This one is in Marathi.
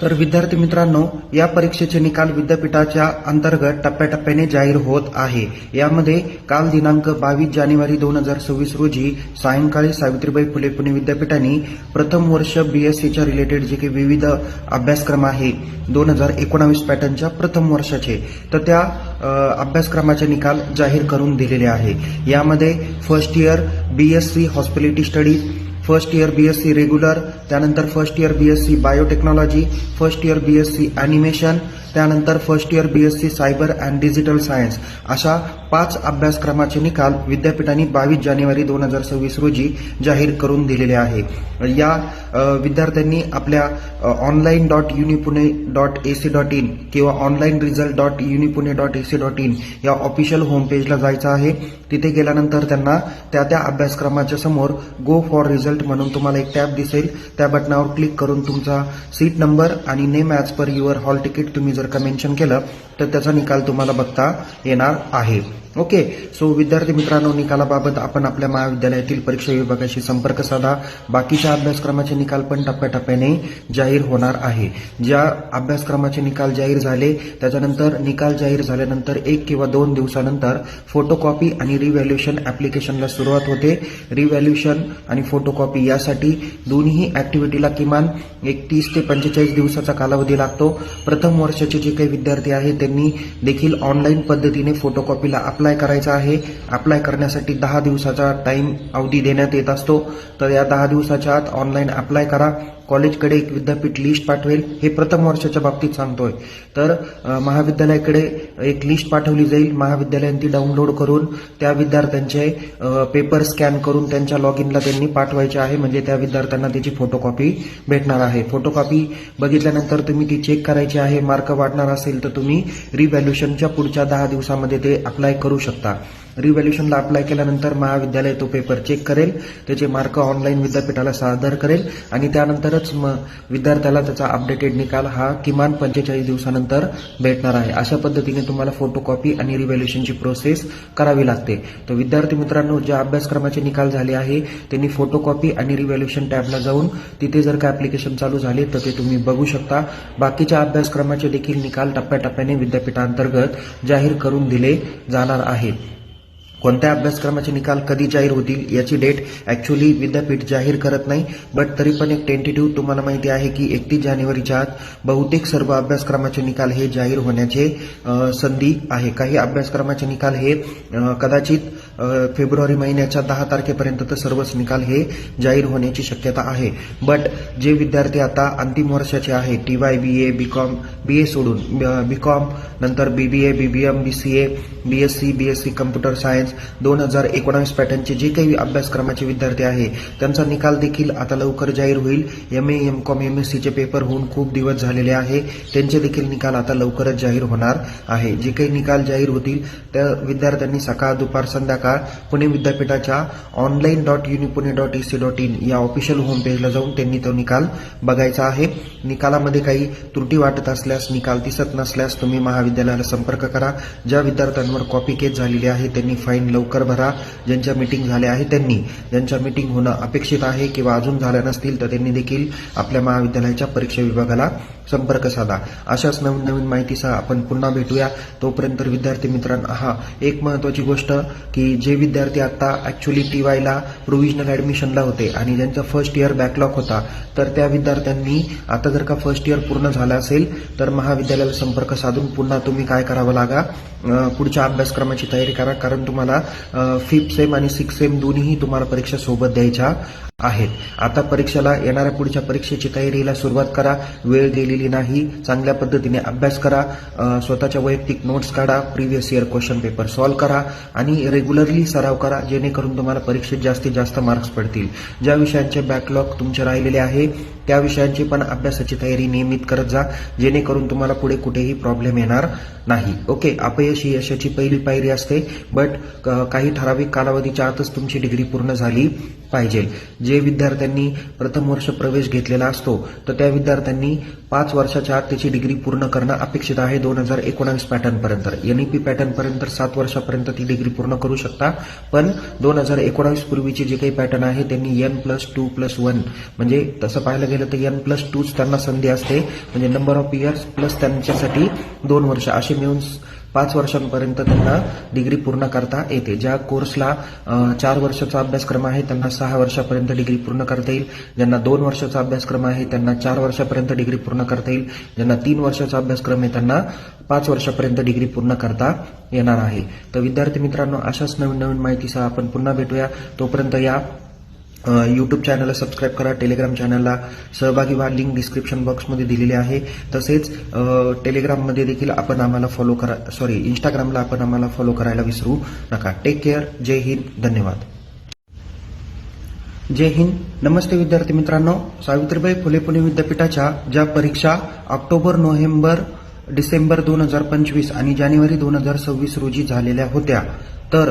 तर विद्यार्थी मित्रांनो, या परीक्षेचे निकाल विद्यापीठाच्या अंतर्गत टप्प्याटप्प्याने जाहीर होत आहे। यामध्ये काल दिनांक 22 जानेवारी 2026 रोजी सायंकाळी सावित्रीबाई फुले पुणे विद्यापीठाने प्रथम वर्ष बीएससीच्या रिलेटेड जे काही विविध अभ्यासक्रम आहे 2019 पॅटर्नच्या प्रथम वर्षाचे, तर त्या अभ्यासक्रमाचे निकाल जाहीर करून दिलेले आहे। यामध्ये first year BSc hospitality studies, first year BSc regular, त्यानंतर first year BSc biotechnology, first year BSc animation, त्यानंतर first year BSc cyber and digital science अशा 5 अभ्यासक्रमाचे निकाल विद्यापीठाने 22 जानेवारी 2026 रोजी जाहीर करून दिलेले आहे। या विद्यार्थ्यांनी आपल्या online.unipune.ac.in किंवा onlineresult.unipune.ac.in या ऑफिशियल होम पेजला जायचं आहे। तिथे गेल्यानंतर त्यांना त्या अभ्यासक्रमाच्या समोर गो फॉर रिझल्ट म्हणून तुम्हाला एक टॅब दिसेल, त्या बटनावर क्लिक करून तुमचा सीट नंबर आणि name as per your hall ticket तुम्ही जर का मेन्शन केलं तर त्याचा निकाल तुम्हाला बघता येणार आहे। ओके, सो विद्यार्थी मित्रांनो, निकालाबाबत आपण आपल्या महाविद्यालयातील परीक्षा विभागाशी संपर्क साधा। बाकीच्या अभ्यासक्रमाचे निकाल पण टप्प्याटप्प्याने जाहीर होणार आहे। ज्या अभ्यासक्रमाचे निकाल जाहीर झाले त्याच्यानंतर निकाल जाहीर झाल्यानंतर 1 किंवा 2 दिवसानंतर फोटोकॉपी आणि रिव्हॅल्युएशन ॲप्लिकेशनला सुरुवात होते। रिव्हॅल्युएशन आणि फोटोकॉपी यासाठी दोन्ही ॲक्टिव्हिटीला किमान 30 ते 45 दिवसाचा कालावधी लागतो। प्रथम वर्षाचे जे काही विद्यार्थी आहेत त्यांनी देखील ऑनलाईन पद्धतीने फोटोकॉपीला अप्लाय करायचा आहे। अप्लाय करण्यासाठी 10 दिवसाचा टाइम अवधी देण्यात येत असतो। तर या 10 दिवसाच्या आत ऑनलाईन अप्लाय करा। कॉलेजकडे एक विद्यापीठ लिस्ट पाठवेल, हे प्रथम वर्षाच्या बाबतीत सांगतोय। तर महाविद्यालयाकडे एक लिस्ट पाठवली जाईल, महाविद्यालयाने ती डाउनलोड करून त्या विद्यार्थ्यांचे पेपर स्कॅन करून त्यांच्या लॉग इनला त्यांनी पाठवायचे आहे, म्हणजे त्या विद्यार्थ्यांना त्याची फोटोकॉपी भेटणार आहे। फोटोकॉपी बघितल्यानंतर तुम्ही ती चेक करायची आहे। मार्क वाढणार असेल तर तुम्ही रिव्हॅल्युएशनच्या पुढच्या 10 दिवसामध्ये ते अप्लाय करू शकता। रिव्हॅल्युएशनला अप्लाय केल्यानंतर महाविद्यालय तो पेपर चेक करेल, त्याचे मार्क ऑनलाईन विद्यापीठाला सादर करेल आणि त्यानंतरच विद्यार्थ्याला त्याचा अपडेटेड निकाल हा किमान 45 दिवसानंतर भेटणार आहे। अशा पद्धतीने तुम्हाला फोटोकॉपी आणि रिव्हॅल्युएशनची प्रोसेस करावी लागते। तर विद्यार्थी मित्रांनो, ज्या अभ्यासक्रमाचे निकाल झाले आहे त्यांनी फोटोकॉपी आणि रिव्हॅल्युएशन टॅबला जाऊन तिथे जर का ॲप्लिकेशन चालू झाले तर ते तुम्ही बघू शकता। बाकीच्या अभ्यासक्रमाचे देखील निकाल टप्प्याटप्प्याने विद्यापीठांतर्गत जाहीर करून दिले जाणार आहेत। कोणत्या अभ्यासक्रमाचे निकाल कधी जाहीर होतील याची डेट ॲक्च्युअली विद्यापीठ जाहीर करत नाही, बट तरी पण एक टेंटेटिव्ह तुम्हाला माहिती आहे की 31 जानेवारीच्या आत बहुतेक सर्व अभ्यासक्रमाचे निकाल हे जाहीर होण्याचे संधी आहे। काही अभ्यासक्रमाचे निकाल हे कदाचित फेब्रुवारी महिन्याच्या 10 तारखेपर्यंत तर सर्वच निकाल हे जाहीर होण्याची शक्यता आहे। बट जे विद्यार्थी आता अंतिम वर्षाचे आहे, TY BA BCom BA सोडून BCom नंतर BBA BBM BCA BSc BSc computer science 2019 पॅटर्नचे जे काही अभ्यासक्रमाचे विद्यार्थी आहे त्यांचा निकाल देखील आता लवकर जाहीर होईल। MA MCom MScचे पेपर होऊन खूप दिवस झालेले आहे, त्यांचे देखील निकाल आता लवकरच जाहीर होणार आहे। जे काही निकाल जाहीर होतील त्या विद्यार्थ्यांनी सकाळ दुपार संध्याकाळ पुणे विद्यापीठाच्या online.unipune.ac.in या ऑफिशियल होम पेजला जाऊन त्यांनी तो निकाल बघायचा आहे। निकालामध्ये काही त्रुटी वाटत असल्यास, निकाल दिसत नसल्यास तुम्ही महाविद्यालयाला संपर्क करा। ज्या विद्यार्थ्यांवर कॉपी केस झालेली आहे त्यांनी फाईन लवकर भरा। ज्यांच्या मीटिंग झाल्या आहे त्यांनी, ज्यांच्या मीटिंग होणं अपेक्षित आहे किंवा अजून झाल्या नसतील तर त्यांनी देखील आपल्या महाविद्यालयाच्या परीक्षा विभागाला संपर्क साधा। अशाच नवीन माहितीसह आपण पुन्हा भेटूया। तोपर्यंत विद्यार्थी मित्रांनो, एक महत्त्वाची गोष्ट की जे विद्यार्थी आता ॲक्च्युअली TYला प्रोव्हिजनल ॲडमिशनला होते आणि ज्यांचा फर्स्ट इयर बॅकलॉग होता, तर त्या विद्यार्थ्यांनी आता जर का फर्स्ट इयर पूर्ण झालं असेल तर महाविद्यालयाला संपर्क साधून पुन्हा तुम्ही काय करावं लागा, पुढच्या अभ्यासक्रमाची तयारी करा, कारण तुम्हाला 5th सेम आणि 6th सेम दोन्हीही तुम्हाला परीक्षा सोबत द्यायच्या आहेत। आता परीक्षेला येणाऱ्या पुढच्या परीक्षेची तयारीला सुरुवात करा। वेळ गेलेली नाही, चांगल्या पद्धतीने अभ्यास करा, स्वतःच्या वैयक्तिक नोट्स काढा, previous year question paper solve करा आणि रेग्युलरली सराव करा, जेणेकरून तुम्हाला परीक्षेत जास्तीत जास्त मार्क्स पडतील। ज्या विषयांचे बॅकलॉग तुमचे राहिलेले आहे त्या विषयांची पण अभ्यासाची तयारी नियमित करत जा, जेणेकरून तुम्हाला पुढे कुठेही प्रॉब्लेम येणार नाही। ओके, अपयश ही यशाची पहिली पायरी असते, बट काही ठराविक कालावधीच्या आतच तुमची डिग्री पूर्ण झाली पाहिजे. जे विद्यार्थ्यांनी प्रथम वर्ष प्रवेश घेतलेला असतो तर त्या विद्यार्थ्यांनी 5 वर्षाच्या आत त्याची डिग्री पूर्ण करणं अपेक्षित आहे. 2019 पॅटर्नपर्यंत, NEP पॅटर्नपर्यंत 7 वर्षापर्यंत ती डिग्री पूर्ण करू शकता. पण 2019 पूर्वीचे जे काही पॅटर्न आहे त्यांनी N+2+1 म्हणजे तसं पाहायला गेलं तर N+2 त्यांना संधी असते, म्हणजे नंबर ऑफ इयर्स प्लस त्यांच्यासाठी 2 वर्ष असे मिळून 5 वर्षांपर्यंत त्यांना डिग्री पूर्ण करता येते. ज्या कोर्सला 4 वर्षाचा अभ्यासक्रम आहे त्यांना 6 वर्षापर्यंत डिग्री पूर्ण करता येईल. ज्यांना 2 वर्षाचा अभ्यासक्रम आहे त्यांना 4 वर्षापर्यंत डिग्री पूर्ण करता येईल. ज्यांना 3 वर्षाचा अभ्यासक्रम आहे त्यांना 5 वर्षापर्यंत डिग्री पूर्ण करता येणार आहे. तर विद्यार्थी मित्रांनो, अशाच नवीन नवीन माहितीसह आपण पुन्हा भेटूया. तोपर्यंत या यूट्यूब चॅनलला सबस्क्राईब करा, टेलिग्राम चॅनलला सहभागी व्हा, लिंक डिस्क्रिप्शन बॉक्समध्ये दिलेली आहे. तसेच टेलिग्राममध्ये देखील आपण आम्हाला फॉलो करा, इंस्टाग्रामला आपण आम्हाला फॉलो करायला विसरू नका. Take care. जय हिंद. धन्यवाद. जय हिंद. नमस्ते विद्यार्थी मित्रांनो, सावित्रीबाई फुले पुणे विद्यापीठाच्या ज्या परीक्षा ऑक्टोबर, नोव्हेंबर, डिसेंबर 2025 आणि जानेवारी 2026 रोजी झालेल्या होत्या, तर